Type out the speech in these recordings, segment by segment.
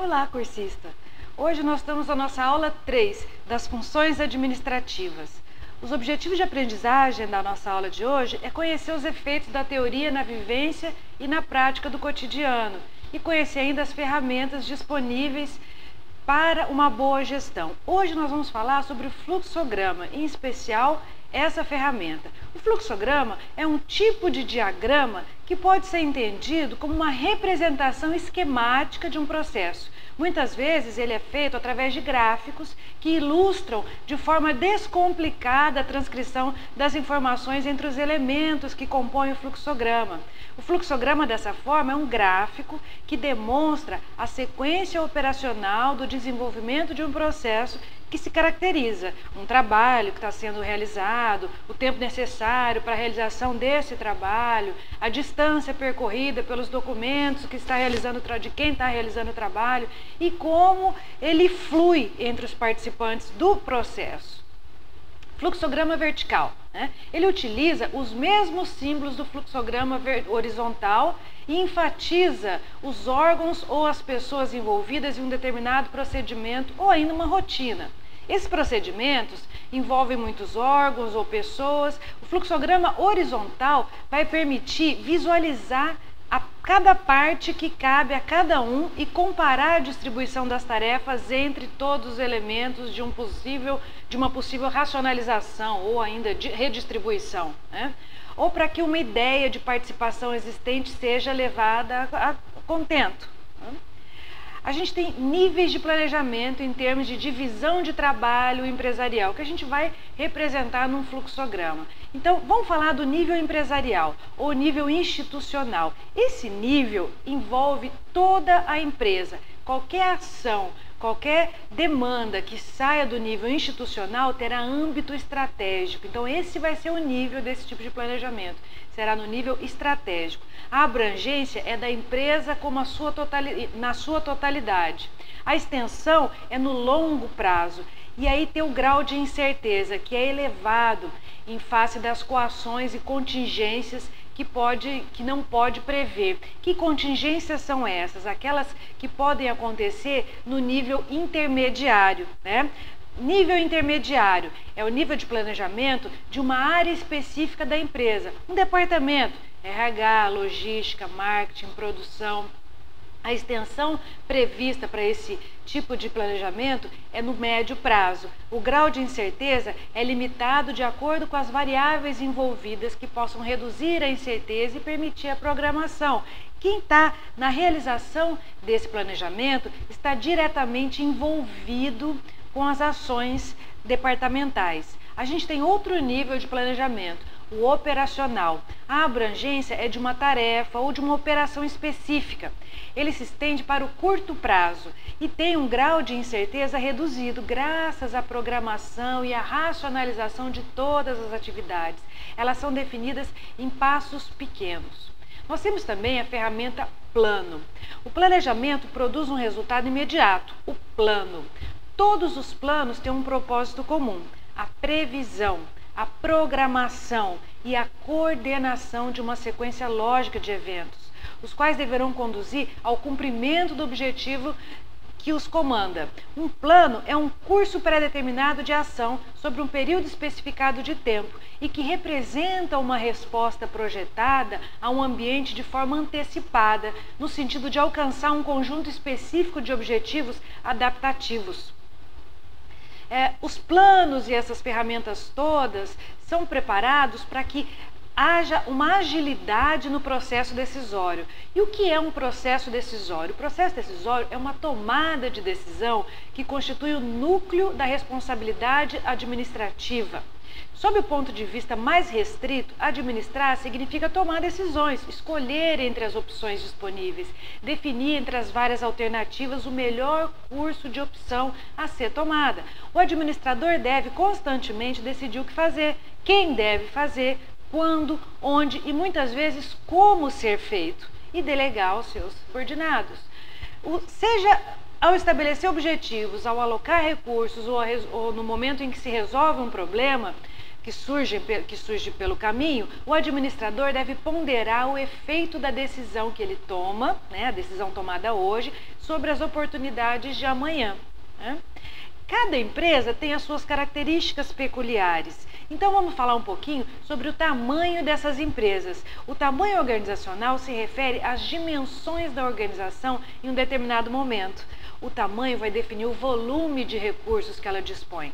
Olá, cursista! Hoje nós estamos na nossa aula 3 das funções administrativas. Os objetivos de aprendizagem da nossa aula de hoje é conhecer os efeitos da teoria na vivência e na prática do cotidiano e conhecer ainda as ferramentas disponíveis para uma boa gestão. Hoje nós vamos falar sobre o fluxograma, em especial essa ferramenta. O fluxograma é um tipo de diagrama que pode ser entendido como uma representação esquemática de um processo. Muitas vezes ele é feito através de gráficos que ilustram de forma descomplicada a transcrição das informações entre os elementos que compõem o fluxograma. O fluxograma, dessa forma, é um gráfico que demonstra a sequência operacional do desenvolvimento de um processo que se caracteriza um trabalho que está sendo realizado, o tempo necessário para a realização desse trabalho, a distância percorrida pelos documentos que está realizando, de quem está realizando o trabalho e como ele flui entre os participantes do processo. Fluxograma vertical, né? Ele utiliza os mesmos símbolos do fluxograma horizontal e enfatiza os órgãos ou as pessoas envolvidas em um determinado procedimento ou ainda uma rotina. Esses procedimentos envolvem muitos órgãos ou pessoas. O fluxograma horizontal vai permitir visualizar a cada parte que cabe a cada um e comparar a distribuição das tarefas entre todos os elementos de uma possível racionalização ou ainda de redistribuição, né? Ou para que uma ideia de participação existente seja levada a contento. A gente tem níveis de planejamento em termos de divisão de trabalho empresarial, que a gente vai representar num fluxograma. Então, vamos falar do nível empresarial ou nível institucional. Esse nível envolve toda a empresa. Qualquer ação, qualquer demanda que saia do nível institucional terá âmbito estratégico. Então, esse vai ser o nível desse tipo de planejamento. Será no nível estratégico. A abrangência é da empresa como na sua totalidade. A extensão é no longo prazo. E aí tem o grau de incerteza, que é elevado em face das coações e contingências que não pode prever. Que contingências são essas? Aquelas que podem acontecer no nível intermediário, né? Nível intermediário é o nível de planejamento de uma área específica da empresa, um departamento, RH, logística, marketing, produção. A extensão prevista para esse tipo de planejamento é no médio prazo. O grau de incerteza é limitado de acordo com as variáveis envolvidas que possam reduzir a incerteza e permitir a programação. Quem está na realização desse planejamento está diretamente envolvido com as ações departamentais. A gente tem outro nível de planejamento, o operacional. A abrangência é de uma tarefa ou de uma operação específica. Ele se estende para o curto prazo e tem um grau de incerteza reduzido graças à programação e à racionalização de todas as atividades. Elas são definidas em passos pequenos. Nós temos também a ferramenta plano. O planejamento produz um resultado imediato, o plano. Todos os planos têm um propósito comum, a previsão, a programação e a coordenação de uma sequência lógica de eventos, os quais deverão conduzir ao cumprimento do objetivo que os comanda. Um plano é um curso pré-determinado de ação sobre um período especificado de tempo e que representa uma resposta projetada a um ambiente de forma antecipada, no sentido de alcançar um conjunto específico de objetivos adaptativos. Os planos e essas ferramentas todas são preparados para que haja uma agilidade no processo decisório. E o que é um processo decisório? O processo decisório é uma tomada de decisão que constitui o núcleo da responsabilidade administrativa. Sob o ponto de vista mais restrito, administrar significa tomar decisões, escolher entre as opções disponíveis, definir entre as várias alternativas o melhor curso de opção a ser tomada. O administrador deve constantemente decidir o que fazer, quem deve fazer, quando, onde e muitas vezes como ser feito e delegar aos seus subordinados. Seja ao estabelecer objetivos, ao alocar recursos ou no momento em que se resolve um problema, que surge pelo caminho, o administrador deve ponderar o efeito da decisão que ele toma, né, a decisão tomada hoje, sobre as oportunidades de amanhã, né? Cada empresa tem as suas características peculiares. Então vamos falar um pouquinho sobre o tamanho dessas empresas. O tamanho organizacional se refere às dimensões da organização em um determinado momento. O tamanho vai definir o volume de recursos que ela dispõe.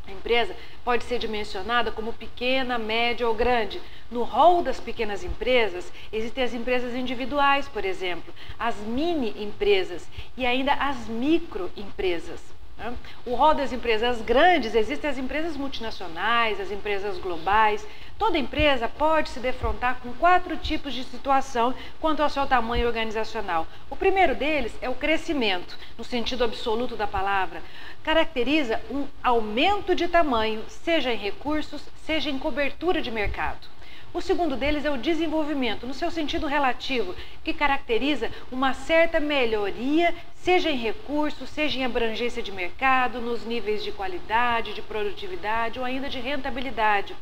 A empresa pode ser dimensionada como pequena, média ou grande. No rol das pequenas empresas, existem as empresas individuais, por exemplo, as mini empresas e ainda as microempresas. O rol das empresas grandes, existem as empresas multinacionais, as empresas globais. Toda empresa pode se defrontar com 4 tipos de situação quanto ao seu tamanho organizacional. O primeiro deles é o crescimento, no sentido absoluto da palavra. Caracteriza um aumento de tamanho, seja em recursos, seja em cobertura de mercado. O segundo deles é o desenvolvimento, no seu sentido relativo, que caracteriza uma certa melhoria, seja em recursos, seja em abrangência de mercado, nos níveis de qualidade, de produtividade ou ainda de rentabilidade.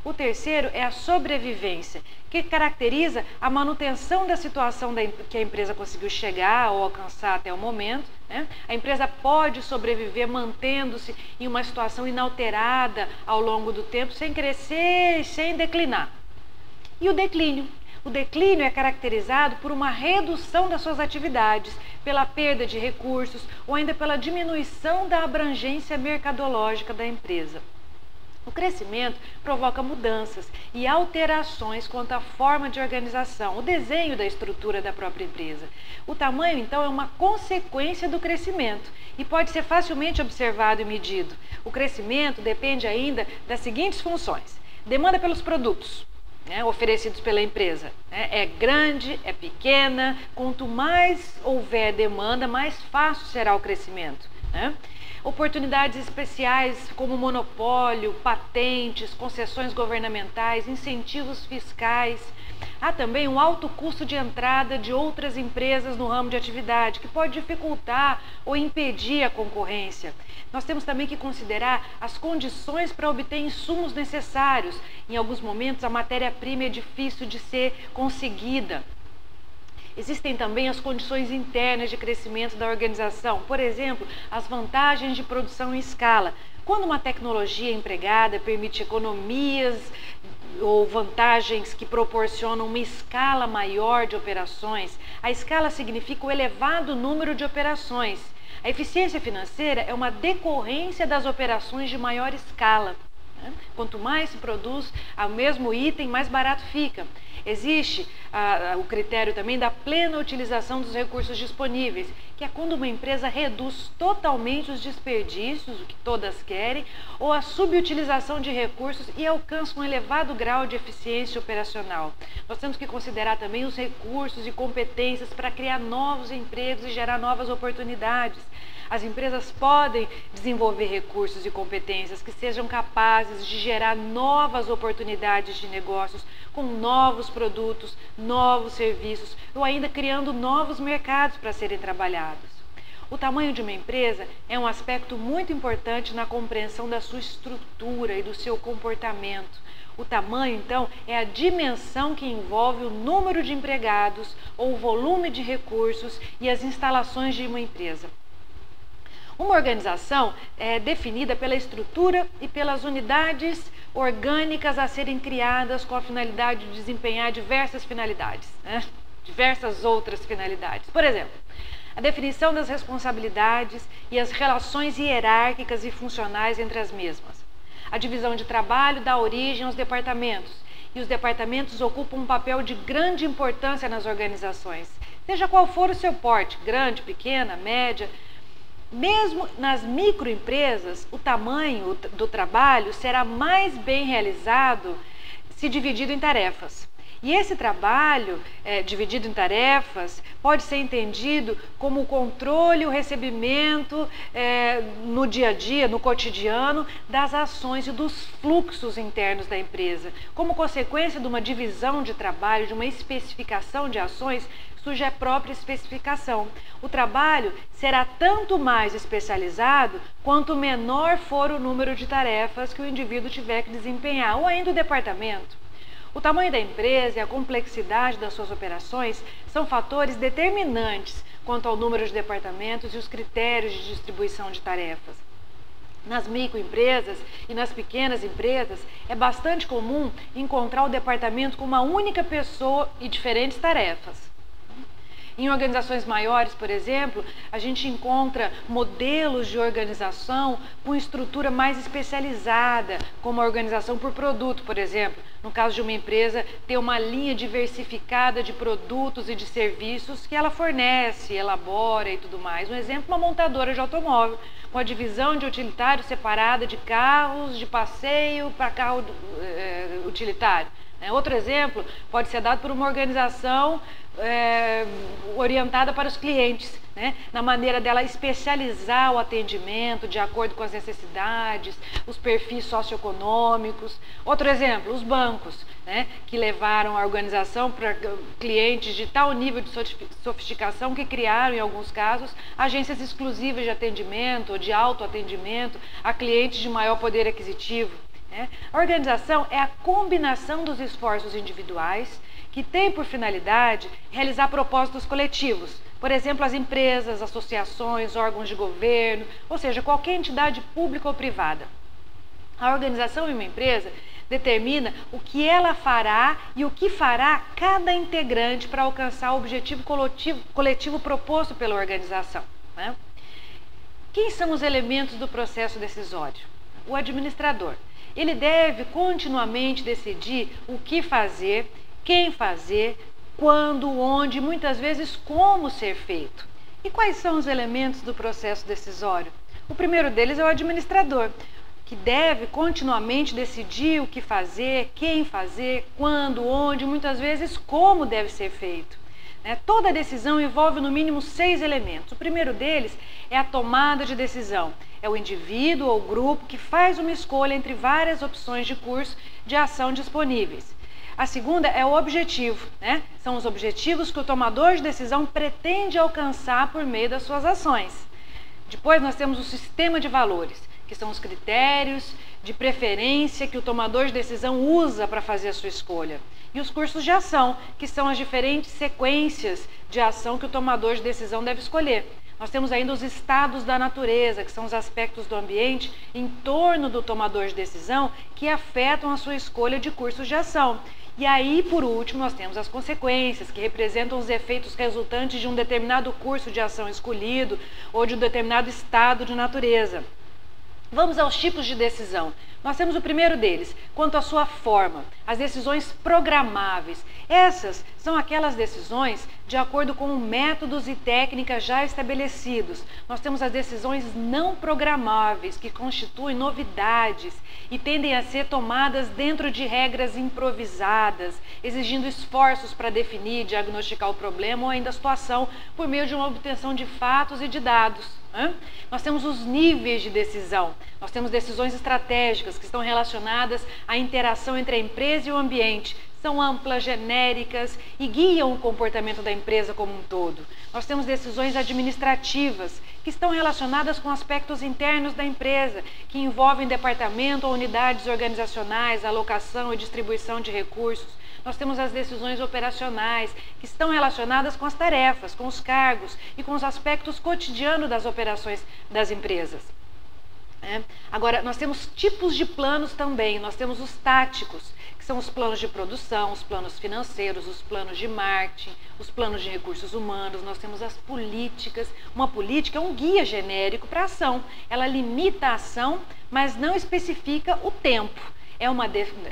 O terceiro é a sobrevivência, que caracteriza a manutenção da situação que a empresa conseguiu chegar ou alcançar até o momento, né? A empresa pode sobreviver mantendo-se em uma situação inalterada ao longo do tempo, sem crescer e sem declinar. E o declínio? O declínio é caracterizado por uma redução das suas atividades, pela perda de recursos ou ainda pela diminuição da abrangência mercadológica da empresa. O crescimento provoca mudanças e alterações quanto à forma de organização, o desenho da estrutura da própria empresa. O tamanho, então, é uma consequência do crescimento e pode ser facilmente observado e medido. O crescimento depende ainda das seguintes funções: demanda pelos produtos, né, oferecidos pela empresa, né, é grande, é pequena, quanto mais houver demanda, mais fácil será o crescimento, né? Oportunidades especiais como monopólio, patentes, concessões governamentais, incentivos fiscais. Há também um alto custo de entrada de outras empresas no ramo de atividade, que pode dificultar ou impedir a concorrência. Nós temos também que considerar as condições para obter insumos necessários. Em alguns momentos, a matéria-prima é difícil de ser conseguida. Existem também as condições internas de crescimento da organização, por exemplo, as vantagens de produção em escala. Quando uma tecnologia empregada permite economias ou vantagens que proporcionam uma escala maior de operações, a escala significa o elevado número de operações. A eficiência financeira é uma decorrência das operações de maior escala. Quanto mais se produz o mesmo item, mais barato fica. Existe o critério também da plena utilização dos recursos disponíveis, que é quando uma empresa reduz totalmente os desperdícios, o que todas querem, ou a subutilização de recursos e alcança um elevado grau de eficiência operacional. Nós temos que considerar também os recursos e competências para criar novos empregos e gerar novas oportunidades. As empresas podem desenvolver recursos e competências que sejam capazes de gerar novas oportunidades de negócios com novos produtos, novos serviços ou ainda criando novos mercados para serem trabalhados. O tamanho de uma empresa é um aspecto muito importante na compreensão da sua estrutura e do seu comportamento. O tamanho, então, é a dimensão que envolve o número de empregados ou o volume de recursos e as instalações de uma empresa. Uma organização é definida pela estrutura e pelas unidades orgânicas a serem criadas com a finalidade de desempenhar diversas finalidades, né? Diversas outras finalidades. Por exemplo, a definição das responsabilidades e as relações hierárquicas e funcionais entre as mesmas. A divisão de trabalho dá origem aos departamentos, e os departamentos ocupam um papel de grande importância nas organizações, seja qual for o seu porte, grande, pequena, média. Mesmo nas microempresas, o tamanho do trabalho será mais bem realizado se dividido em tarefas. E esse trabalho, dividido em tarefas, pode ser entendido como o controle e o recebimento no dia a dia, no cotidiano, das ações e dos fluxos internos da empresa. Como consequência de uma divisão de trabalho, de uma especificação de ações, surge a própria especificação. O trabalho será tanto mais especializado quanto menor for o número de tarefas que o indivíduo tiver que desempenhar, ou ainda o departamento. O tamanho da empresa e a complexidade das suas operações são fatores determinantes quanto ao número de departamentos e os critérios de distribuição de tarefas. Nas microempresas e nas pequenas empresas, é bastante comum encontrar o departamento com uma única pessoa e diferentes tarefas. Em organizações maiores, por exemplo, a gente encontra modelos de organização com estrutura mais especializada, como a organização por produto, por exemplo. No caso de uma empresa, ter uma linha diversificada de produtos e de serviços que ela fornece, elabora e tudo mais. Um exemplo, uma montadora de automóvel, com a divisão de utilitário separada de carros de passeio para carro utilitário. Outro exemplo pode ser dado por uma organização orientada para os clientes, na maneira dela especializar o atendimento de acordo com as necessidades, os perfis socioeconômicos. Outro exemplo, os bancos, que levaram a organização para clientes de tal nível de sofisticação que criaram, em alguns casos, agências exclusivas de atendimento ou de autoatendimento a clientes de maior poder aquisitivo. A organização é a combinação dos esforços individuais que tem por finalidade realizar propósitos coletivos. Por exemplo, as empresas, associações, órgãos de governo, ou seja, qualquer entidade pública ou privada. A organização em uma empresa determina o que ela fará e o que fará cada integrante para alcançar o objetivo coletivo proposto pela organização. Quem são os elementos do processo decisório? O administrador. Ele deve continuamente decidir o que fazer, quem fazer, quando, onde, muitas vezes como ser feito. E quais são os elementos do processo decisório? O primeiro deles é o administrador, que deve continuamente decidir o que fazer, quem fazer, quando, onde, muitas vezes como deve ser feito. Toda decisão envolve no mínimo 6 elementos. O primeiro deles é a tomada de decisão. É o indivíduo ou grupo que faz uma escolha entre várias opções de curso de ação disponíveis. A segunda é o objetivo, São os objetivos que o tomador de decisão pretende alcançar por meio das suas ações. Depois nós temos o sistema de valores, que são os critérios de preferência que o tomador de decisão usa para fazer a sua escolha. E os cursos de ação, que são as diferentes sequências de ação que o tomador de decisão deve escolher. Nós temos ainda os estados da natureza, que são os aspectos do ambiente em torno do tomador de decisão que afetam a sua escolha de cursos de ação. E aí, por último, nós temos as consequências, que representam os efeitos resultantes de um determinado curso de ação escolhido ou de um determinado estado de natureza. Vamos aos tipos de decisão. Nós temos o primeiro deles, quanto à sua forma, as decisões programáveis. Essas são aquelas decisões de acordo com métodos e técnicas já estabelecidos. Nós temos as decisões não programáveis, que constituem novidades e tendem a ser tomadas dentro de regras improvisadas, exigindo esforços para definir, diagnosticar o problema ou ainda a situação por meio de uma obtenção de fatos e de dados. Nós temos os níveis de decisão. Nós temos decisões estratégicas que estão relacionadas à interação entre a empresa e o ambiente. São amplas, genéricas e guiam o comportamento da empresa como um todo. Nós temos decisões administrativas que estão relacionadas com aspectos internos da empresa, que envolvem departamento ou unidades organizacionais, alocação e distribuição de recursos. Nós temos as decisões operacionais, que estão relacionadas com as tarefas, com os cargos e com os aspectos cotidianos das operações das empresas. Agora, nós temos tipos de planos também. Nós temos os táticos, que são os planos de produção, os planos financeiros, os planos de marketing, os planos de recursos humanos. Nós temos as políticas. Uma política é um guia genérico para a ação. Ela limita a ação, mas não especifica o tempo.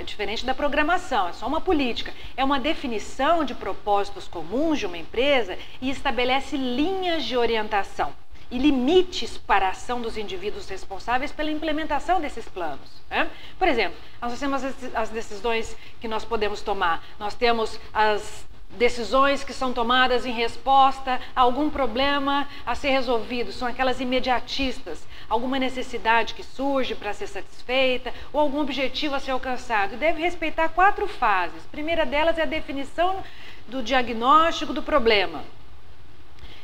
Diferente da programação, é só uma política. É uma definição de propósitos comuns de uma empresa e estabelece linhas de orientação. e limites para a ação dos indivíduos responsáveis pela implementação desses planos, né? Por exemplo, nós temos as decisões que nós podemos tomar, nós temos as decisões que são tomadas em resposta a algum problema a ser resolvido, são aquelas imediatistas, alguma necessidade que surge para ser satisfeita ou algum objetivo a ser alcançado. E deve respeitar 4 fases. A primeira delas é a definição do diagnóstico do problema.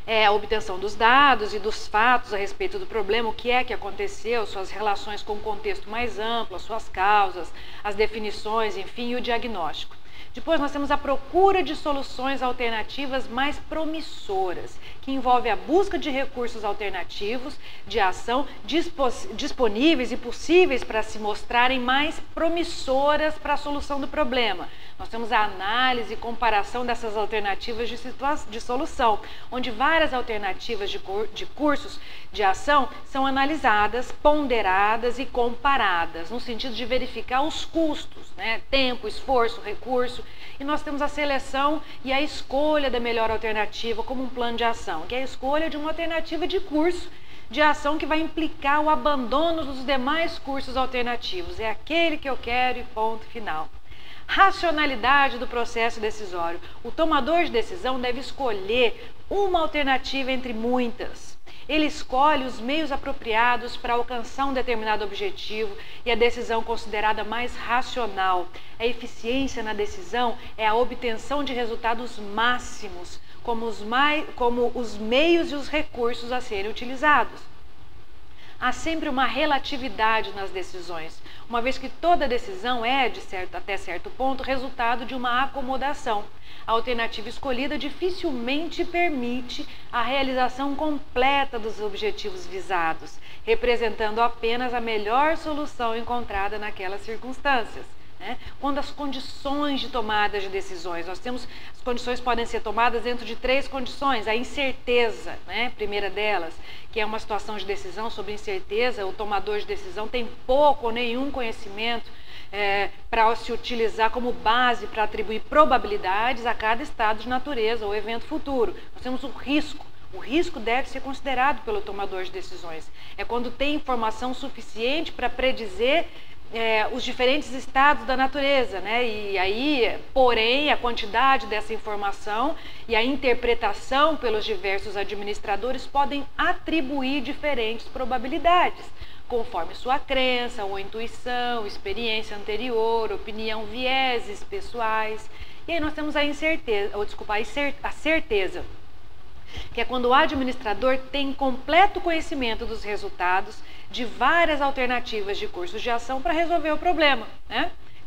É a obtenção dos dados e dos fatos a respeito do problema, o que é que aconteceu, suas relações com o contexto mais amplo, as suas causas, as definições, enfim, e o diagnóstico. Depois nós temos a procura de soluções alternativas mais promissoras, que envolve a busca de recursos alternativos de ação disponíveis e possíveis para se mostrarem mais promissoras para a solução do problema. Nós temos a análise e comparação dessas alternativas de solução, onde várias alternativas de cursos de ação são analisadas, ponderadas e comparadas, no sentido de verificar os custos, né? Tempo, esforço, recurso. E nós temos a seleção e a escolha da melhor alternativa como um plano de ação, que é a escolha de uma alternativa de curso de ação que vai implicar o abandono dos demais cursos alternativos. É aquele que eu quero e ponto final. Racionalidade do processo decisório. O tomador de decisão deve escolher uma alternativa entre muitas. Ele escolhe os meios apropriados para alcançar um determinado objetivo e a decisão considerada mais racional. A eficiência na decisão é a obtenção de resultados máximos, como os meios e os recursos a serem utilizados. Há sempre uma relatividade nas decisões, uma vez que toda decisão é, até certo ponto, resultado de uma acomodação. A alternativa escolhida dificilmente permite a realização completa dos objetivos visados, representando apenas a melhor solução encontrada naquelas circunstâncias. Quando as condições de tomada de decisões, as condições podem ser tomadas dentro de 3 condições. A incerteza, primeira delas, que é uma situação de decisão sobre incerteza, o tomador de decisão tem pouco ou nenhum conhecimento para se utilizar como base para atribuir probabilidades a cada estado de natureza ou evento futuro. Nós temos o risco. O risco deve ser considerado pelo tomador de decisões. É quando tem informação suficiente para predizer os diferentes estados da natureza, E aí, porém, a quantidade dessa informação e a interpretação pelos diversos administradores podem atribuir diferentes probabilidades, conforme sua crença ou intuição, experiência anterior, opinião, vieses pessoais. E aí nós temos a certeza, que é quando o administrador tem completo conhecimento dos resultados de várias alternativas de cursos de ação para resolver o problema,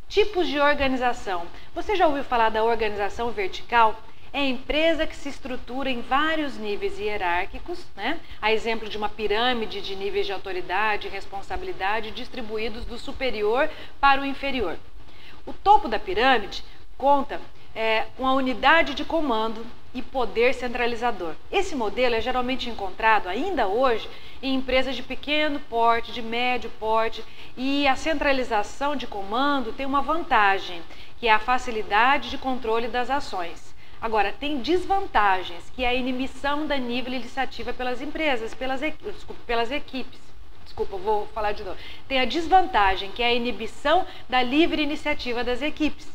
Tipos de organização. Você já ouviu falar da organização vertical? É a empresa que se estrutura em vários níveis hierárquicos, a exemplo de uma pirâmide de níveis de autoridade e responsabilidade distribuídos do superior para o inferior. O topo da pirâmide conta com a unidade de comando e poder centralizador. Esse modelo é geralmente encontrado ainda hoje em empresas de pequeno porte, de médio porte, e a centralização de comando tem uma vantagem, que é a facilidade de controle das ações. Agora, tem desvantagens, que é a inibição da livre iniciativa pelas empresas, pelas equipes. Desculpa, vou falar de novo. Tem a desvantagem, que é a inibição da livre iniciativa das equipes.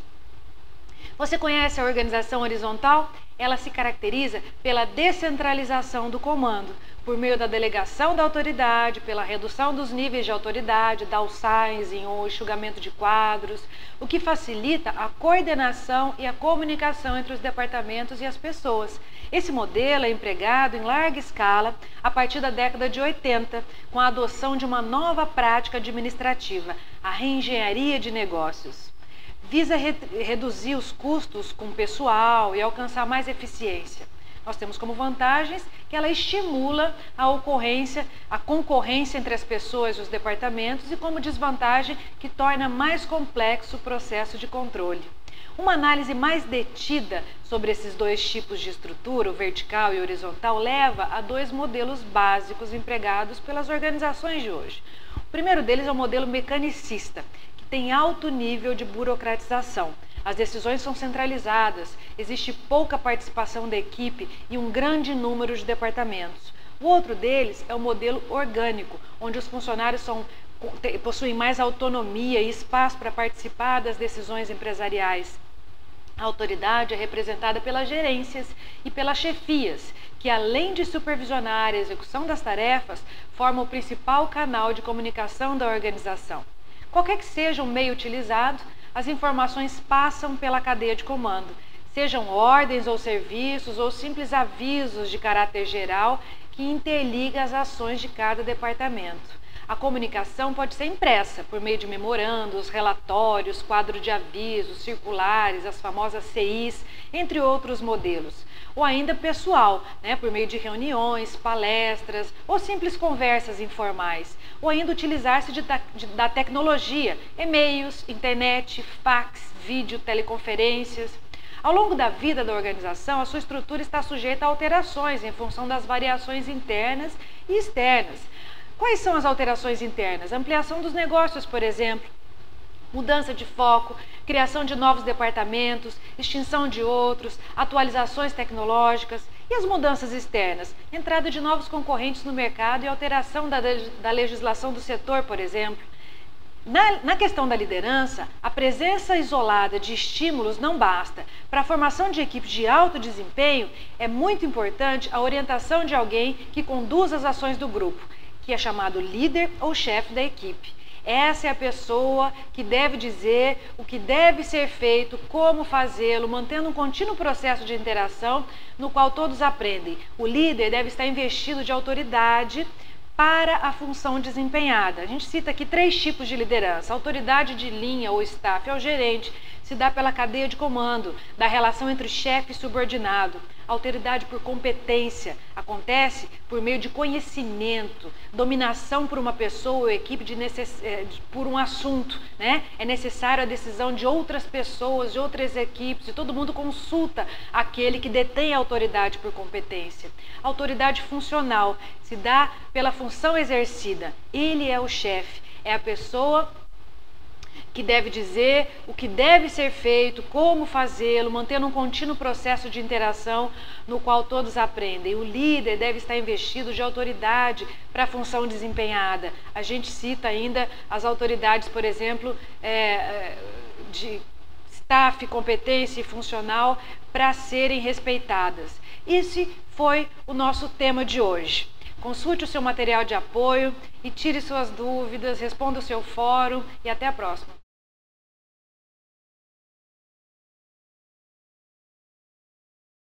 Você conhece a organização horizontal? Ela se caracteriza pela descentralização do comando, por meio da delegação da autoridade, pela redução dos níveis de autoridade, downsizing ou enxugamento de quadros, o que facilita a coordenação e a comunicação entre os departamentos e as pessoas. Esse modelo é empregado em larga escala a partir da década de 80, com a adoção de uma nova prática administrativa, a reengenharia de negócios. Visa reduzir os custos com o pessoal e alcançar mais eficiência. Nós temos como vantagens que ela estimula a concorrência entre as pessoas e os departamentos, e como desvantagem que torna mais complexo o processo de controle. Uma análise mais detida sobre esses 2 tipos de estrutura, o vertical e o horizontal, leva a 2 modelos básicos empregados pelas organizações de hoje. O primeiro deles é o modelo mecanicista, tem alto nível de burocratização. As decisões são centralizadas, existe pouca participação da equipe e um grande número de departamentos. O outro deles é o modelo orgânico, onde os funcionários possuem mais autonomia e espaço para participar das decisões empresariais. A autoridade é representada pelas gerências e pelas chefias, que além de supervisionar a execução das tarefas, formam o principal canal de comunicação da organização. Qualquer que seja o meio utilizado, as informações passam pela cadeia de comando, sejam ordens ou serviços ou simples avisos de caráter geral que interliga as ações de cada departamento. A comunicação pode ser impressa por meio de memorandos, relatórios, quadro de avisos, circulares, as famosas CIs, entre outros modelos. Ou ainda pessoal, por meio de reuniões, palestras ou simples conversas informais. Ou ainda utilizar-se da tecnologia, e-mails, internet, fax, vídeo, teleconferências. Ao longo da vida da organização, a sua estrutura está sujeita a alterações em função das variações internas e externas. Quais são as alterações internas? Ampliação dos negócios, por exemplo, mudança de foco, criação de novos departamentos, extinção de outros, atualizações tecnológicas. E as mudanças externas? Entrada de novos concorrentes no mercado e alteração da legislação do setor, por exemplo. Na questão da liderança, a presença isolada de estímulos não basta. Para a formação de equipes de alto desempenho, é muito importante a orientação de alguém que conduza as ações do grupo, que é chamado líder ou chefe da equipe. Essa é a pessoa que deve dizer o que deve ser feito, como fazê-lo, mantendo um contínuo processo de interação no qual todos aprendem. O líder deve estar investido de autoridade para a função desempenhada. A gente cita aqui 3 tipos de liderança. A autoridade de linha ou staff é o gerente, se dá pela cadeia de comando, da relação entre chefe e subordinado. A autoridade por competência acontece por meio de conhecimento, dominação por uma pessoa ou equipe por um assunto, É necessário a decisão de outras pessoas, de outras equipes, e todo mundo consulta aquele que detém a autoridade por competência. A autoridade funcional se dá pela função exercida. Ele é o chefe, é a pessoa que deve dizer o que deve ser feito, como fazê-lo, mantendo um contínuo processo de interação no qual todos aprendem. O líder deve estar investido de autoridade para a função desempenhada. A gente cita ainda as autoridades, por exemplo, de staff, competência e funcional para serem respeitadas. Esse foi o nosso tema de hoje. Consulte o seu material de apoio e tire suas dúvidas, responda o seu fórum e até a próxima.